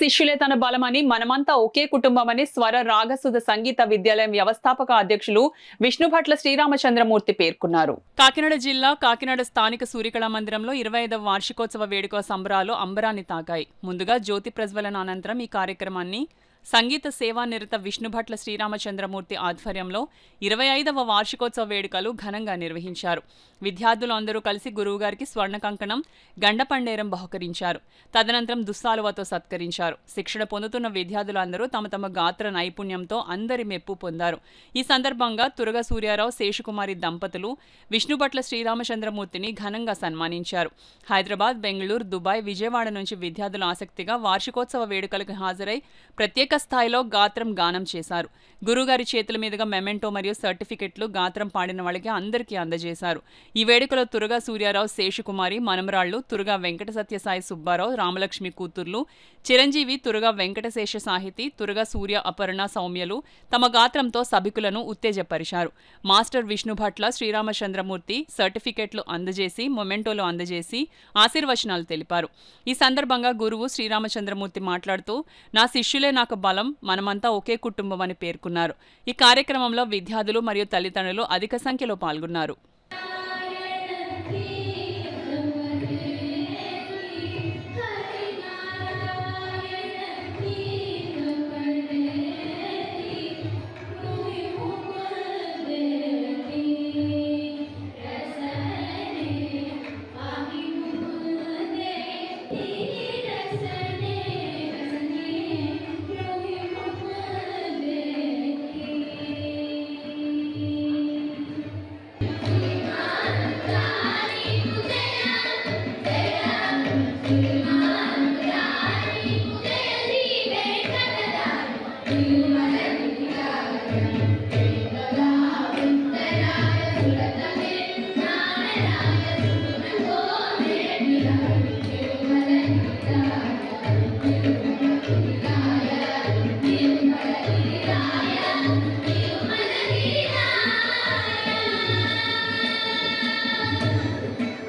శిష్యులే తన బలమని, మనమంతా ఒకే కుటుంబమని స్వర రాగసుధ సంగీత విద్యాలయం వ్యవస్థాపక అధ్యక్షులు విష్ణుభట్ల శ్రీరామచంద్రమూర్తి పేర్కొన్నారు. కాకినాడ జిల్లా కాకినాడ స్థానిక సూర్యకళా మందిరంలో 25వ వార్షికోత్సవ వేడుక సంబరాలు అంబరాన్ని తాకాయి. ముందుగా జ్యోతి ప్రజ్వలన అనంతరం ఈ కార్యక్రమాన్ని సంగీత సేవానిరత విష్ణుభట్ల శ్రీరామచంద్రమూర్తి ఆధ్వర్యంలో 25వ వార్షికోత్సవ వేడుకలు ఘనంగా నిర్వహించారు. విద్యార్థులు అందరూ కలిసి గురువుగారికి స్వర్ణ కంకణం, గండపండేరం బహుకరించారు. తదనంతరం దుస్సాలువతో సత్కరించారు. శిక్షణ పొందుతున్న విద్యార్థులందరూ తమ తమ గాత్ర నైపుణ్యంతో అందరి మెప్పు పొందారు. ఈ సందర్భంగా తురగ సూర్యారావు, శేషకుమారి దంపతులు విష్ణుభట్ల శ్రీరామచంద్రమూర్తిని ఘనంగా సన్మానించారు. హైదరాబాద్, బెంగళూరు, దుబాయ్, విజయవాడ నుంచి విద్యార్థులు ఆసక్తిగా వార్షికోత్సవ వేడుకలకు హాజరై ప్రత్యేక స్థాయిలో గాత్రం గానం చేశారు. గురుగారి చేతుల మీదుగా మెమెంటో మరియు సర్టిఫికెట్లు గాత్రం పాడిన వాళ్ళకి అందరికీ అందజేశారు. ఈ వేడుకలో తురగా సూర్యారావు, శేషకుమారి మనమరాళ్లు, తురగా వెంకట సత్యసాయి సుబ్బారావు, రామలక్ష్మి కూతుర్లు, చిరంజీవి, తురగా వెంకటశేష సాహితి, తురగా సూర్య, అపర్ణ, సౌమ్యలు తమ గాత్రంతో సభికులను ఉత్తేజపరిచారు. మాస్టర్ విష్ణుభట్ల శ్రీరామచంద్రమూర్తి సర్టిఫికెట్లు అందజేసి, మొమెంటోలు అందజేసి ఆశీర్వచనాలు తెలిపారు. ఈ సందర్భంగా గురువు శ్రీరామచంద్రమూర్తి మాట్లాడుతూ, నా శిష్యులే నాకు బలం, మనమంతా ఒకే కుటుంబం అని పేర్కొన్నారు. ఈ కార్యక్రమంలో విద్యార్థులు మరియు తల్లిదండ్రులు అధిక సంఖ్యలో పాల్గొన్నారు.